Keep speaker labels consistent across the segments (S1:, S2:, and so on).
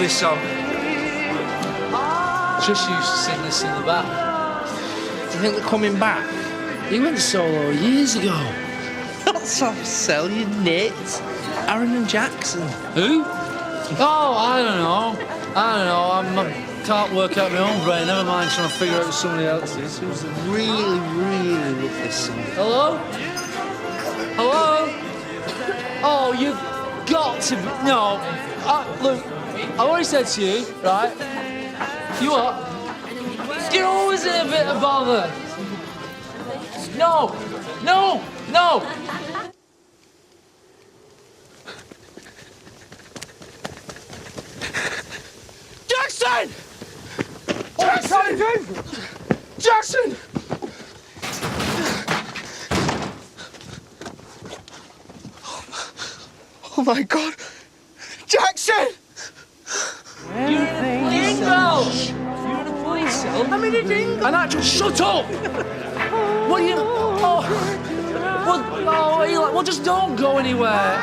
S1: this song. Just used to sing this in the back.
S2: Do you think they're coming back?
S1: He went solo years ago.
S2: That's off sell, you nit. Aaron and Jackson.
S1: Who? Oh, I don't know. I can't work out my own brain, never mind trying to figure out somebody else's.
S2: Who's really, really love this song.
S1: Hello? Hello? Oh, you've got to be... No. Look, I've already said to you, right? You what? You're always in a bit of bother. No! No! No! Jackson! Jackson! Jackson!
S3: Oh my God! Jackson!
S1: You're in a police cell! You're in a police cell? I'm in a dingo! And actually, shut up! What are you... Oh... Eli, well, just don't go anywhere.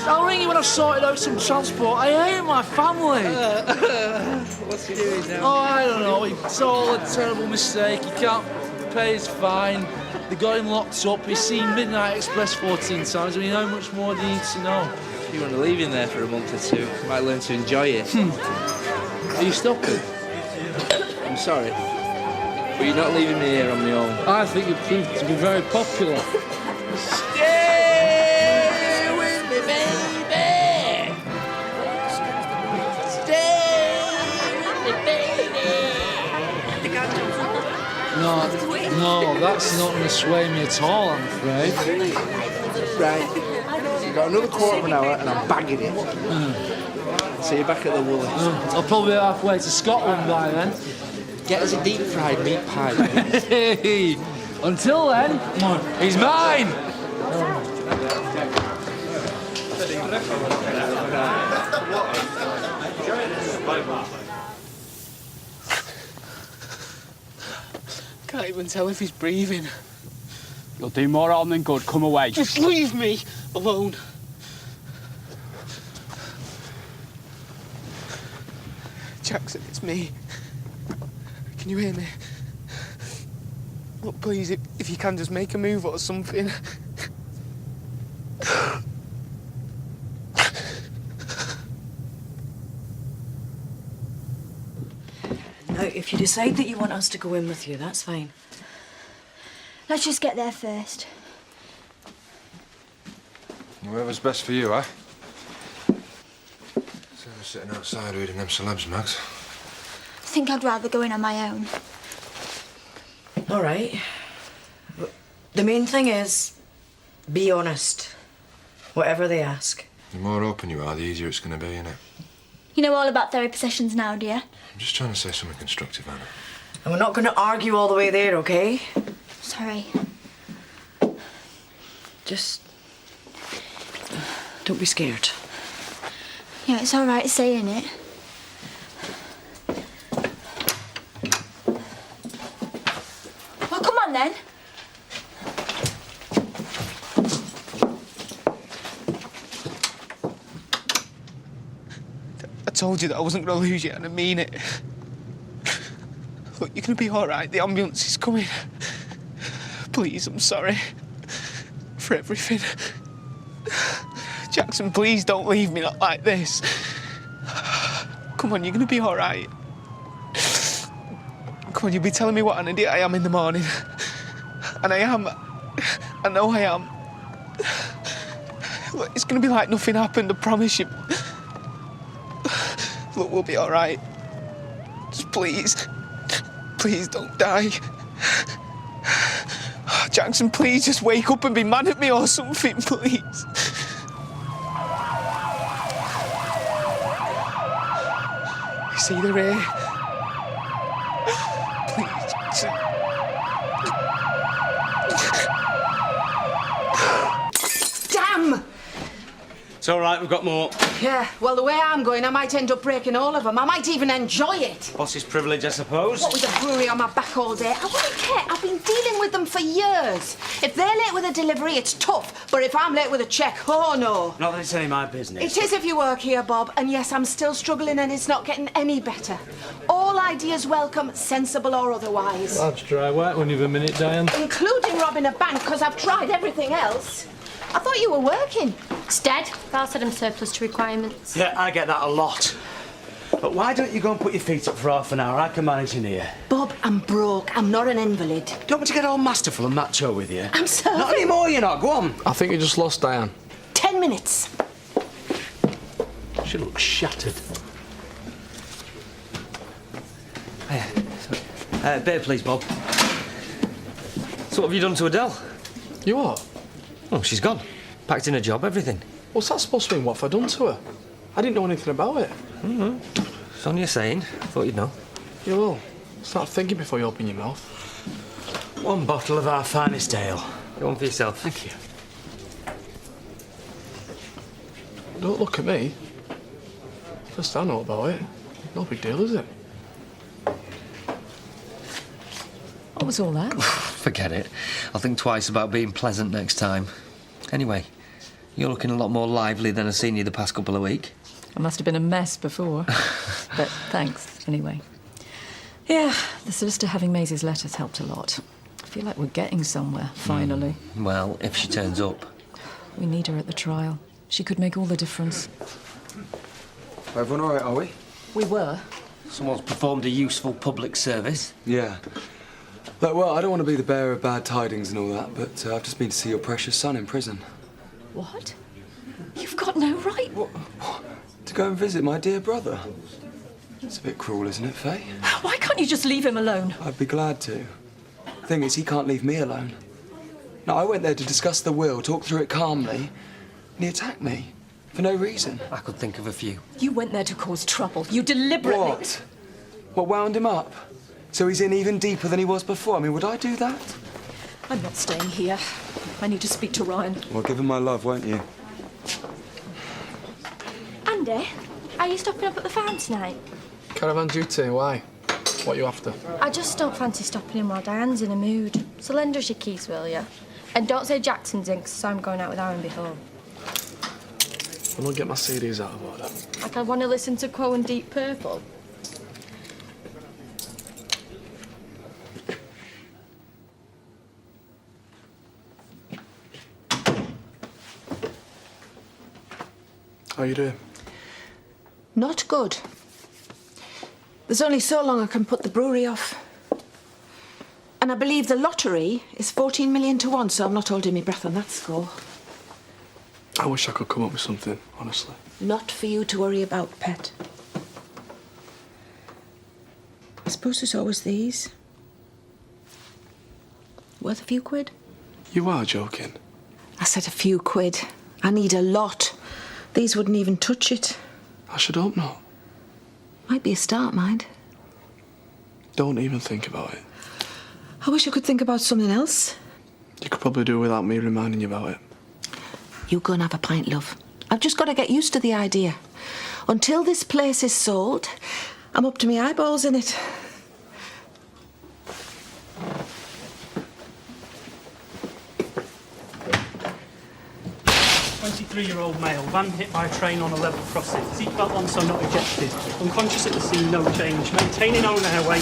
S1: I'll ring you when I've sorted out some transport. I hate my family.
S2: What's he doing now?
S1: Oh, I don't know. It's all a terrible mistake. He can't pay his fine. They got him locked up. He's seen Midnight Express 14 times. I mean, how much more do you need to know?
S2: If you want to leave him there for a month or two, you might learn to enjoy it.
S1: Are you stopping?
S2: I'm sorry, but you're not leaving me here on my own.
S1: I think you proved to be very popular.
S2: Stay with me, baby. Stay with me, baby.
S1: No, that's not going to sway me at all, I'm afraid.
S2: Right. You've got another quarter of an hour and I'm bagging it. See you back at the Woolly.
S1: I'll probably be halfway to Scotland by then.
S2: Get us a deep-fried meat pie.
S1: Hey, until then, he's mine!
S3: Can't even tell if he's breathing.
S4: You'll do more harm than good. Come away.
S3: Just leave me alone. Jackson, it's me. Can you hear me? Look, please, if you can, just make a move or something.
S5: Now, if you decide that you want us to go in with you, that's fine.
S6: Let's just get there first.
S7: Whatever's best for you, eh? So we're sitting outside reading them celebs mags.
S6: I think I'd rather go in on my own.
S5: All right. But the main thing is, be honest. Whatever they ask.
S7: The more open you are, the easier it's going to be, innit?
S6: You know all about therapy sessions now, do you?
S7: I'm just trying to say something constructive, Anna.
S5: And we're not going to argue all the way there, okay?
S6: Sorry.
S5: Just... don't be scared.
S6: Yeah, it's all right saying it. Well, come on then.
S3: I told you that I wasn't going to lose you, and I mean it. Look, you're going to be all right. The ambulance is coming. Please, I'm sorry for everything. Jackson, please don't leave me not like this. Come on, you're going to be all right. Come on, you'll be telling me what an idiot I am in the morning. And I am. I know I am. Look, it's going to be like nothing happened, I promise you. Look, we'll be all right. Just please don't die. Jackson, please just wake up and be mad at me or something, please. It's either here. Please, Jackson.
S5: Damn!
S8: It's all right, we've got more.
S9: Yeah, well, the way I'm going, I might end up breaking all of them. I might even enjoy it.
S8: Boss's privilege, I suppose.
S9: What with the brewery on my back all day? I wouldn't care. I've been dealing with them for years. If they're late with a delivery, it's tough. But if I'm late with a cheque, oh no.
S8: Not that it's any of my business.
S9: It is if you work here, Bob. And yes, I'm still struggling and it's not getting any better. All ideas welcome, sensible or otherwise.
S10: That's dry work when you've a minute, Diane.
S9: Including robbing a bank, because I've tried everything else. I thought you were working.
S11: It's dead. Val said I'm surplus to requirements.
S8: Yeah, I get that a lot. But why don't you go and put your feet up for half an hour? I can manage in here.
S9: Bob, I'm broke. I'm not an invalid.
S8: Do you want me to get all masterful and macho with you?
S9: I'm sorry.
S8: Not anymore, you're not. Go on.
S10: I think you just lost Diane.
S9: 10 minutes.
S10: She looks shattered.
S8: Beer, please, Bob. So what have you done to Adele?
S10: You what?
S8: Oh, she's gone. Packed in a job, everything.
S10: What's that supposed to mean? What have I done to her? I didn't know anything about it.
S8: It's on your saying. Thought you'd know.
S10: You will. Start thinking before you open your mouth.
S8: One bottle of our finest ale. Go on for yourself.
S10: Thank you. Don't look at me. First I know about it. No big deal, is it?
S5: What was all that?
S8: Forget it. I'll think twice about being pleasant next time. Anyway, you're looking a lot more lively than I've seen you the past couple of weeks.
S5: I must have been a mess before. But thanks, anyway. Yeah, the solicitor having Maisie's letters helped a lot. I feel like we're getting somewhere, finally.
S8: Well, if she turns up.
S5: We need her at the trial. She could make all the difference.
S7: Everyone all right, are we?
S5: We were.
S8: Someone's performed a useful public service.
S12: Yeah. Look, well, I don't want to be the bearer of bad tidings and all that, but I've just been to see your precious son in prison.
S5: What? You've got no right.
S12: What? To go and visit my dear brother? It's a bit cruel, isn't it, Faye?
S5: Why can't you just leave him alone?
S12: I'd be glad to. The thing is, he can't leave me alone. No, I went there to discuss the will, talk through it calmly, and he attacked me. For no reason.
S8: I could think of a few.
S5: You went there to cause trouble. You deliberately...
S12: What? What wound him up? So he's in even deeper than he was before? I mean, would I do that?
S5: I'm not staying here. I need to speak to Ryan.
S12: Well, give him my love, won't you?
S6: Andy, are you stopping up at the farm tonight?
S10: Caravan duty, why? What are you after?
S11: I just don't fancy stopping in while Diane's in a mood. So lend us your keys, will you? And don't say Jackson's in, 'cause I'm going out with Aaron before.
S10: I'm gonna get my CDs out of order.
S11: Like I want to listen to Quo and Deep Purple.
S10: How you doing?
S9: Not good. There's only so long I can put the brewery off. And I believe the lottery is 14 million to 1, so I'm not holding my breath on that score.
S10: I wish I could come up with something, honestly.
S9: Not for you to worry about, pet. I suppose there's always these. Worth a few quid?
S10: You are joking.
S9: I said a few quid. I need a lot. These wouldn't even touch it.
S10: I should hope not.
S9: Might be a start, mind.
S10: Don't even think about it.
S9: I wish I could think about something else.
S10: You could probably do without me reminding you about it.
S9: You go and have a pint, love. I've just got to get used to the idea. Until this place is sold, I'm up to my eyeballs in it.
S13: Three-year-old male, van hit by a train on a level crossing. Seatbelt on, so not ejected. Unconscious at the scene, no change. Maintaining own airway.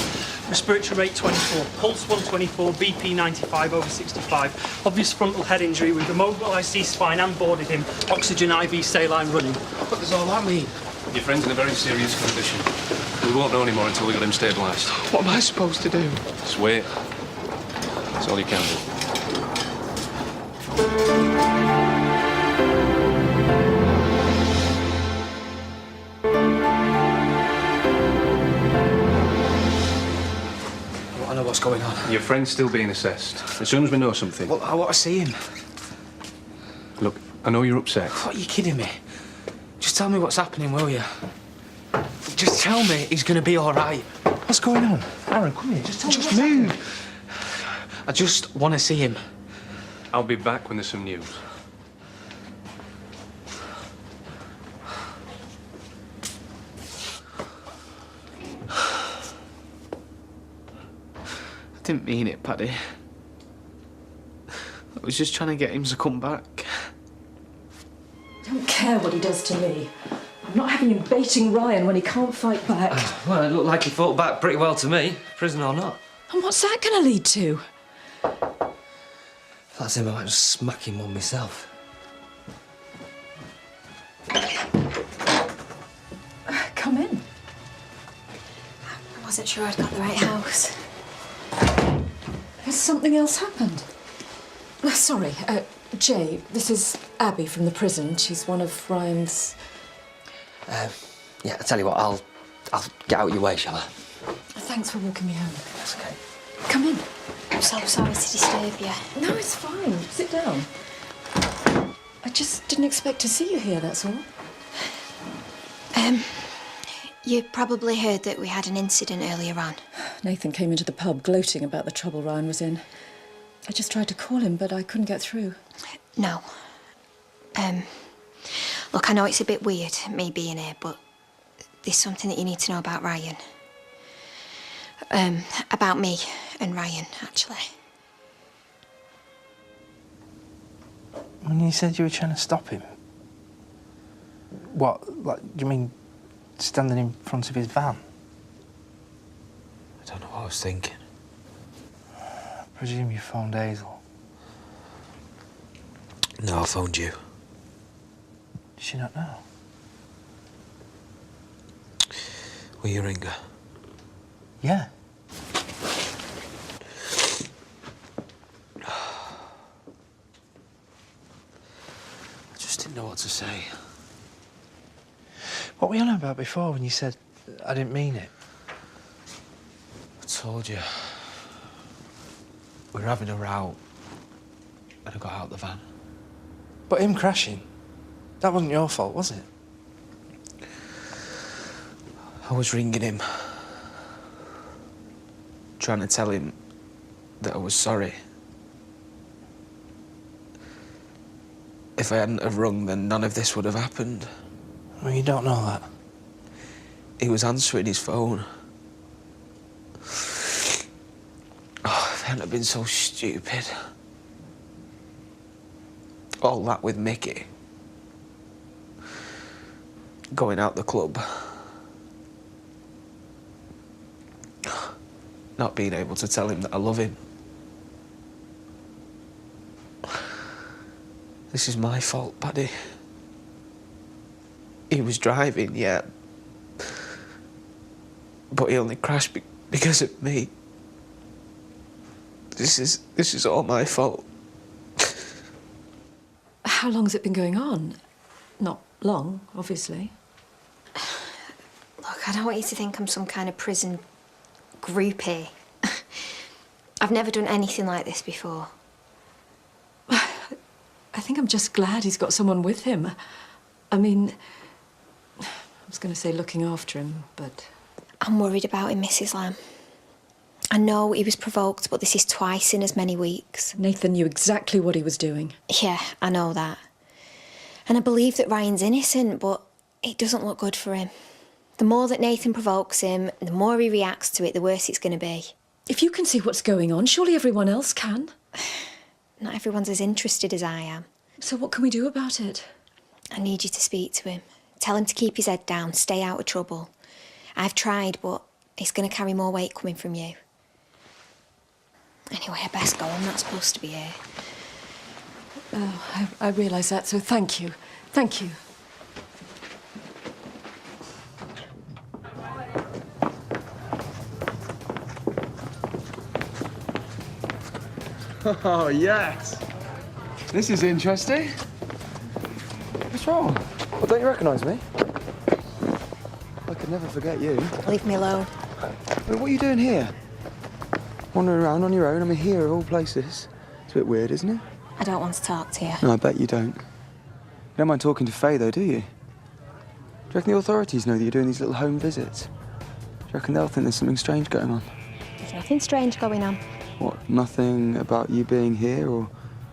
S13: Respiratory rate 24. Pulse 124. BP 95 over 65. Obvious frontal head injury. We've immobilised C-spine and boarded him. Oxygen IV saline running.
S7: What does all that mean? Your friend's in a very serious condition. We won't know any more until we get him stabilised.
S10: What am I supposed to do?
S7: Just wait. That's all you can do.
S8: I know what's going on.
S7: Your friend's still being assessed. As soon as we know something.
S8: Well, I want to see him.
S7: Look, I know you're upset.
S8: What, are you kidding me? Just tell me what's happening, will you? Just tell me he's going to be all right.
S10: What's going on? Aaron, come here. Just move.
S8: I just want to see him.
S7: I'll be back when there's some news.
S3: didn't mean it, Paddy. I was just trying to get him to come back.
S5: I don't care what he does to me. I'm not having him baiting Ryan when he can't fight back.
S8: Well, it looked like he fought back pretty well to me, prison or not.
S5: And what's that going to lead to?
S8: If that's him, I might just smack him one myself.
S5: Come in.
S11: I wasn't sure I'd got the right house.
S5: Has something else happened? Sorry, Jay, this is Abby from the prison. She's one of Ryan's...
S8: Yeah, I tell you what, I'll get out your way, shall I?
S5: Thanks for walking me home.
S8: That's okay.
S5: Come in.
S11: I'm so sorry to disturb you.
S5: No, it's fine. Sit down. I just didn't expect to see you here, that's all.
S11: You probably heard that we had an incident earlier on.
S5: Nathan came into the pub gloating about the trouble Ryan was in. I just tried to call him, but I couldn't get through.
S11: No. Look, I know it's a bit weird, me being here, but there's something that you need to know about Ryan. About me and Ryan, actually.
S2: When you said you were trying to stop him, what, like, do you mean standing in front of his van?
S3: I don't know what I was thinking.
S2: I presume you phoned Hazel.
S3: No, I phoned you.
S2: Does she not know?
S3: Will you ring her?
S2: Yeah.
S3: I just didn't know what to say.
S2: What were you on about before when you said I didn't mean it?
S3: I told you. We were having a row and I got out of the van.
S2: But him crashing, that wasn't your fault, was it?
S3: I was ringing him, trying to tell him that I was sorry. If I hadn't have rung, then none of this would have happened.
S2: Well, you don't know that.
S3: He was answering his phone. Oh, if I hadn't have been so stupid. All that with Mickey. Going out the club. Not being able to tell him that I love him. This is my fault, Paddy. He was driving, yeah. But he only crashed because of me. This is all my fault.
S5: How long's it been going on? Not long, obviously.
S11: Look, I don't want you to think I'm some kind of prison groupie. I've never done anything like this before.
S5: I think I'm just glad he's got someone with him. I mean, I was going to say looking after him, but...
S11: I'm worried about him, Mrs. Lamb. I know he was provoked, but this is twice in as many weeks.
S5: Nathan knew exactly what he was doing.
S11: Yeah, I know that. And I believe that Ryan's innocent, but it doesn't look good for him. The more that Nathan provokes him, the more he reacts to it, the worse it's going to be.
S5: If you can see what's going on, surely everyone else can.
S11: Not everyone's as interested as I am.
S5: So what can we do about it?
S11: I need you to speak to him. Tell him to keep his head down, stay out of trouble. I've tried, but it's going to carry more weight coming from you. Anyway, I best go. I'm not supposed to be here.
S5: Oh, I realise that, so thank you. Thank you.
S12: Oh, yes. This is interesting. What's wrong? Well, don't you recognise me? I could never forget you.
S11: Leave me alone.
S12: What are you doing here? Wandering around on your own? I mean, here of all places. It's a bit weird, isn't it?
S11: I don't want to talk to you.
S12: No, I bet you don't. You don't mind talking to Faye, though, do you? Do you reckon the authorities know that you're doing these little home visits? Do you reckon they'll think there's something strange going on?
S11: There's nothing strange going on.
S12: What, nothing about you being here, or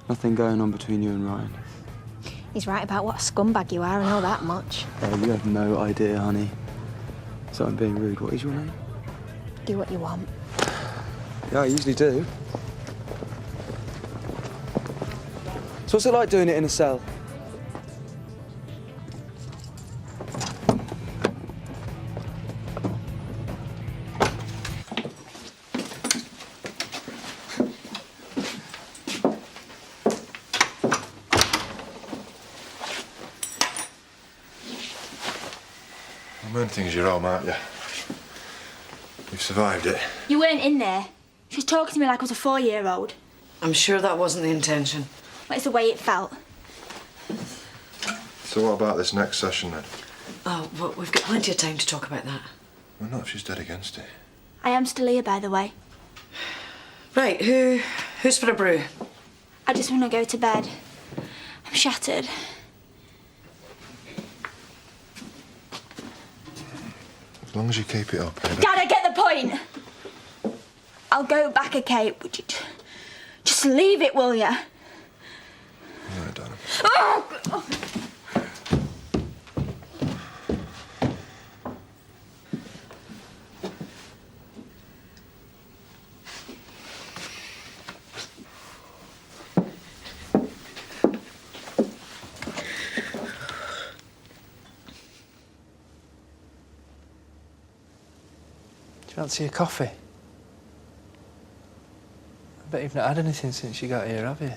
S12: nothing going on between you and Ryan?
S11: He's right about what a scumbag you are, I know that much.
S12: Oh, you have no idea, honey. So I'm being rude. What is your name?
S11: Do what you want.
S12: Yeah, I usually do. So what's it like doing it in a cell?
S7: The main thing is you're home, aren't you? You've survived it.
S6: You weren't in there. She was talking to me like I was a 4-year-old.
S14: I'm sure that wasn't the intention.
S6: Well, it's the way it felt.
S7: So what about this next session, then?
S14: Oh, well, we've got plenty of time to talk about that.
S7: Well, not if she's dead against it.
S6: I am still here, by the way.
S14: Right, who's for a brew?
S6: I just want to go to bed. I'm shattered.
S7: As long as you keep it up, Ada.
S6: Dad, I get the point! I'll go back, okay? Would you just leave it, will ya?
S7: All right, darling.
S6: Oh!
S10: Do you fancy a coffee? I bet you've not had anything since you got here, have you?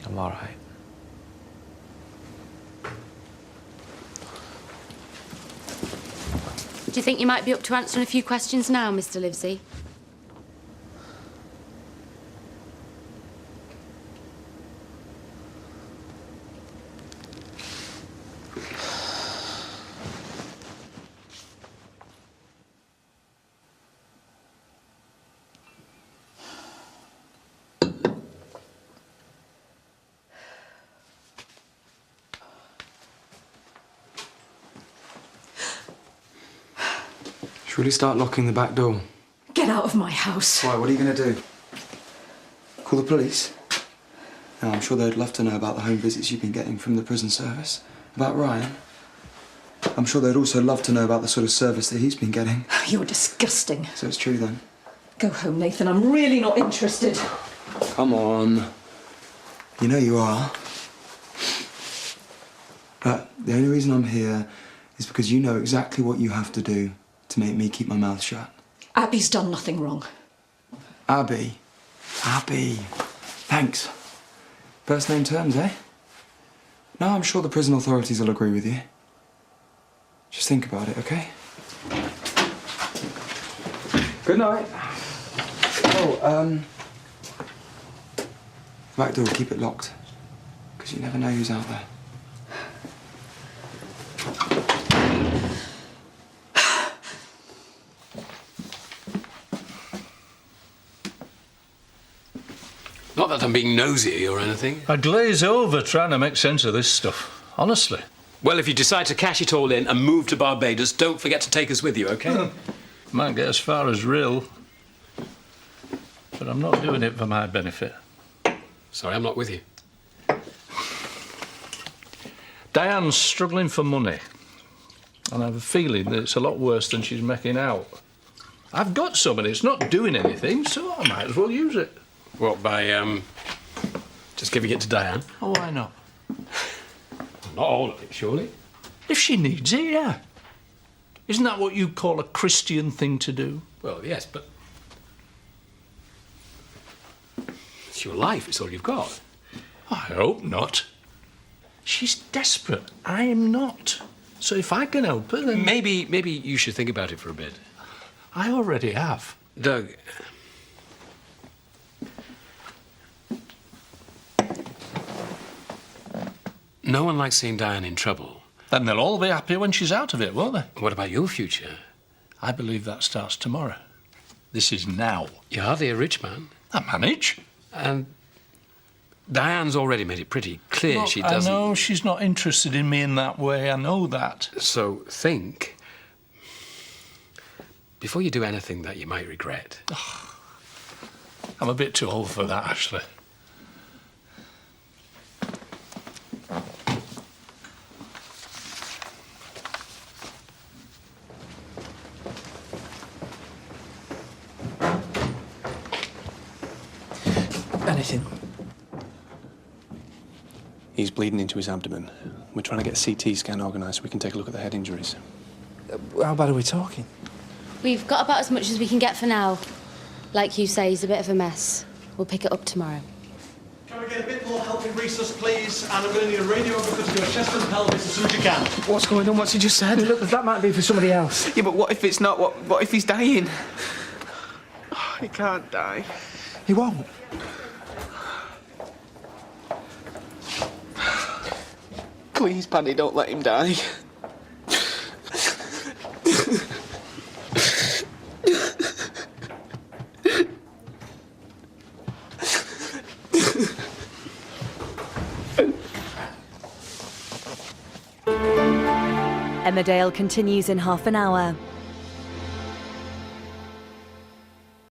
S10: I'm all right.
S15: Do you think you might be up to answering a few questions now, Mr. Livesey?
S12: Should we start locking the back door?
S5: Get out of my house.
S12: Why, what are you going to do? Call the police? No, I'm sure they'd love to know about the home visits you've been getting from the prison service. About Ryan. I'm sure they'd also love to know about the sort of service that he's been getting.
S5: You're disgusting.
S12: So it's true then?
S5: Go home, Nathan. I'm really not interested.
S12: Come on. You know you are. But the only reason I'm here is because you know exactly what you have to do to make me keep my mouth shut.
S5: Abby's done nothing wrong.
S12: Abby. Abby. Thanks. First name terms, eh? No, I'm sure the prison authorities will agree with you. Just think about it, okay? Good night. Oh, back door, keep it locked. Because you never know who's out there.
S16: Not that I'm being nosy or anything.
S17: I glaze over trying to make sense of this stuff, honestly.
S16: Well, if you decide to cash it all in and move to Barbados, don't forget to take us with you, OK?
S17: Might get as far as Rill. But I'm not doing it for my benefit.
S16: Sorry, I'm not with you.
S17: Diane's struggling for money. And I have a feeling that it's a lot worse than she's making out. I've got some and it's not doing anything, so I might as well use it.
S16: What, by, just giving it to Diane?
S17: Oh, why not?
S16: Not all of it, surely.
S17: If she needs it, yeah. Isn't that what you call a Christian thing to do?
S16: Well, yes, but it's your life, it's all you've got.
S17: I hope not. She's desperate. I am not. So if I can help her, then...
S16: Maybe you should think about it for a bit.
S17: I already have.
S16: Doug... No one likes seeing Diane in trouble.
S17: Then they'll all be happy when she's out of it, won't they?
S16: What about your future?
S17: I believe that starts tomorrow. This is now.
S16: You're hardly a rich man.
S17: I manage.
S16: And Diane's already made it pretty clear
S17: Look,
S16: she doesn't...
S17: I know she's not interested in me in that way. I know that.
S16: So think before you do anything that you might regret.
S17: I'm a bit too old for that, actually.
S3: He's bleeding into his abdomen. We're trying to get a CT scan organised so we can take a look at the head injuries.
S2: How bad are we talking?
S15: We've got about as much as we can get for now. Like you say, he's a bit of a mess. We'll pick it up tomorrow.
S18: Can we get a bit more help in resus, please? And I'm going to need a radiographer to do a chest and pelvis as soon as you can.
S3: What's going on? What's he just said?
S2: Look, that might be for somebody else.
S3: Yeah, but what if it's not? What if he's dying? Oh, he can't die.
S2: He won't.
S3: Please, Paddy, don't let him die.
S19: Emmerdale continues in half an hour.